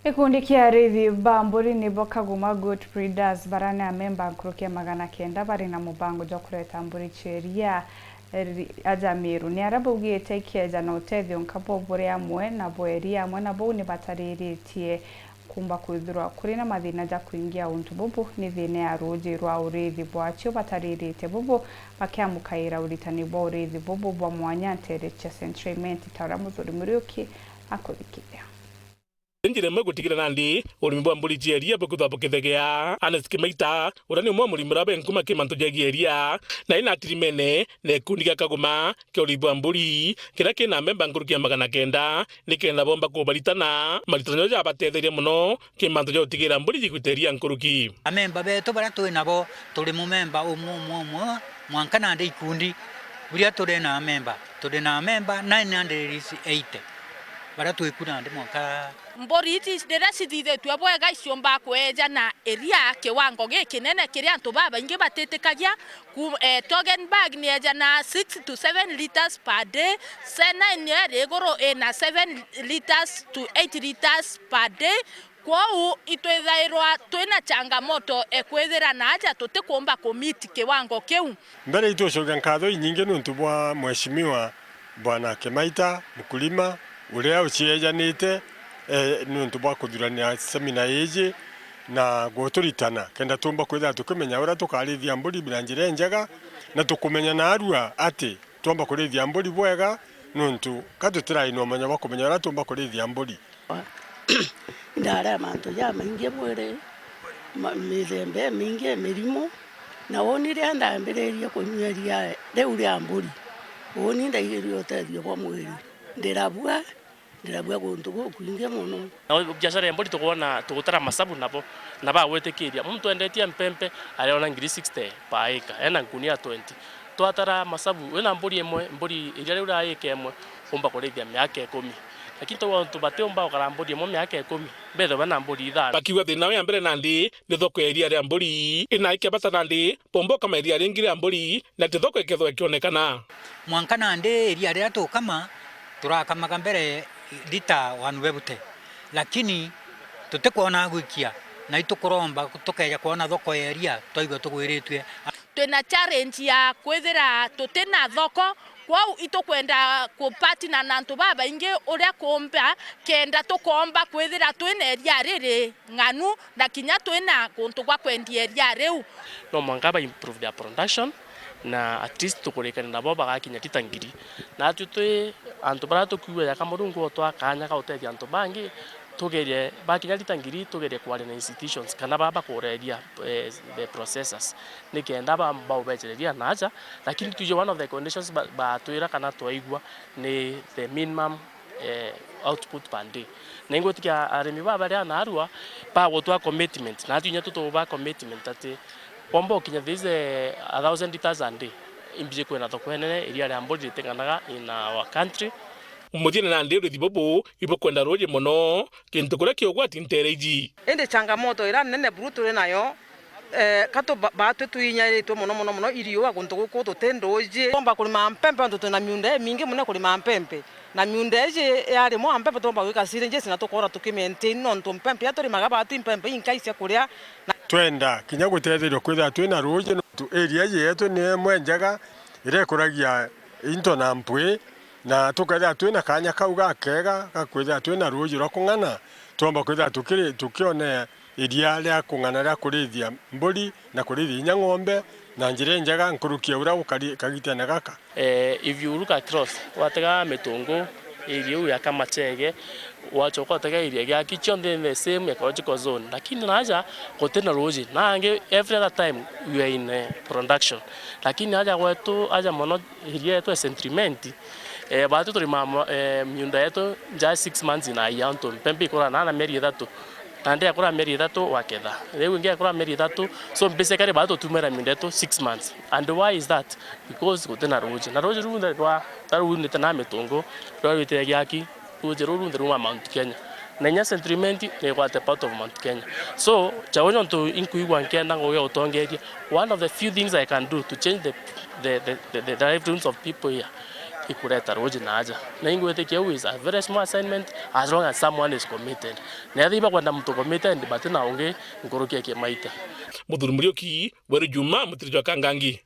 Gikundi kia arithi Bamburi nibo Kaguma Goat Breeders barani amemba nkurukia 900 bari na mubango jo kureta mburi cheria aja Meru ni arabugite ikiaja na utethio nkabo buri amwe na bweri amwe na bo ni batariritie kumba kwithirwa kuri na mathina ja kuingia untu bubu ni thine ya ruji rwa urithi bwacho bataririte bubu bakiamukaira uritani bwa urithi bubu bwa mwanya nterecha centrament tawra muthuri muriuki akurikithia Njire mwe gutigira nandi urimi bwa mburi jeria bukutha bukithegea Anes Kimaita urani umwe murimi rabe nkuma kimanto jeria na ina tirimene ne kundiga Kaguma ke urimi bwa mburi kira kina memba ngurukia 900 nikenda bomba kubaritana maritano ja batetheria muno kimanto jo tigira mburi jikuteria nkuruki amemba beto bara tuli nabo tuli mu memba mwankana ndi ikundi buria tuli na memba 980 bara twikuna ndi mwaka mbori iti ndera cithithitwe bwega icio mba kweja na eria kiwango gikinene kiria antu baba ingi batetekagia Toggenburg ni eja na 6 to 7 liters per day, Sena ni regoro na 7 liters to 8 liters per day. Kwao itwethairwa twina changamoto ekwethira na aja tutikumba komiti kiwango kiu mbere itoshoga nkatho nyingi nuntu bwa mheshimiwa bwana Kimaita mkulima uria uciejanite nuntu bwa kuthurania semina iji na guturitana kenda tumba kwitha tukimenya ura tukarithia mburi bila njira njega na tukumenya na arua ati tumba kurithia mburi bwega nuntu katutiraino manya bwa kumenya ura tumba kurithia mburi ndara manto ya maingi mwere mithembe mingi mirimo na wonire andambireria kunyeria riu ria mburi woni ndaigirio tethio bwa mwiri ndirabua guntu gukuinge muno biashara ya mburi tukuona tukutara masabu nabo na ba wetekiria mtu endetia mpempe aliona 60 pa acre ena ngunia 20 twatara masabu wena mburi emwe mburi iria ura acre emwe umba kurithia miaka 10 lakini to bateomba ukara mburi emwe miaka 10 betho bana mburi ithara bakiwa thina ya mbere nandi ni thoko eria ria mburi ina ikebata nandi pombo kama eria ringi ria mburi na thoko ikethwa ikionekana mwankana ndi eria ria tukama turakamaga mbere lita wanwebute lakini tutekuona gwikia na itukuromba tukeja kuona thoko eria twaigwa tugwiritwe twina challenge ya kwethira tutena thoko kwao itukwenda kupatina na antu baba ingi uria kumba kenda tukomba kwethira twina eria riri ng'anu na kinya twina guntu gwa kwendia eria riu no mangaba improve their production na at least tukurekana nabo bagakinya titangiri na tutwe antu bara tukuwe ya kamurungu otwakanya ka utethia antu bangi tugerie bakinya titangiri tugerie kware na institutions kana baba kureria the processors nikenda bamba ubechereria naja lakini tuje one of the conditions ba tuira kana twaigwa ni the minimum output per day nengo tikia aremi baba ria na arua ba gotwa commitment na tunya tutuba commitment ati pombo kinya this 1000 liters a day imbije kwena thoko nene iria ria mburi ritenganaga in our country mujina na ndiru thibobo ibo kwenda roje muno kintu kuria kiogwati ntereji ende changamoto ira nene bruto nayo kato batwe tuinyaritwe muno irio aguntu guku tutendoje tomba kulima mpempe ndo tuna miunde mingi muno kulima mpempe na miunde je yari mo mpempe tomba wika sirenje sina tukora tukimaintain nonto mpempe yatori magabatu mpempe inkaisia kuria twenda kinya gutetherio kwitha twina ruje area yetu ni mwenjaga irekuragia into na mpwe na tukatha twina kanya kau gakega gakwitha twina ruje rwa kung'ana tomba kwitha tukione iria ria kung'ana ria kurithia mburi na kurithia ng'ombe na njire njega nkurukia ura kagitana gaka if you look across watega mitungu area ya Kamachege wachoka tega area ya kitchen in the same ecological zone lakini naja kotena roji na ange every other time we are in production lakini aja wetu aja mono area yetu centriment batu tulima miunda yetu ja 6 months ina yanto mpembe kora na meri 3 tande akora meri 3 waketha leo ingia akora meri 3 so basically batu tumera miunda yetu 6 months and why is that because kotena roji na roji runda kwa taru ni tena mitungo ro wite yaki roji runda ruma Mount Kenya na nya centriment ni kwa the part of Mount Kenya so chawono to inkuigwa nkenda ngoya utongeria one of the few things I can do to change the livelihoods of people here ikureta roji naja na ingwetikia is a very small assignment as long as someone is committed na thiba kwenda mtu committed but na unge ngorokia Kimaita Muthuri Muriuki Weru Juma Mutirijwa Kangangi.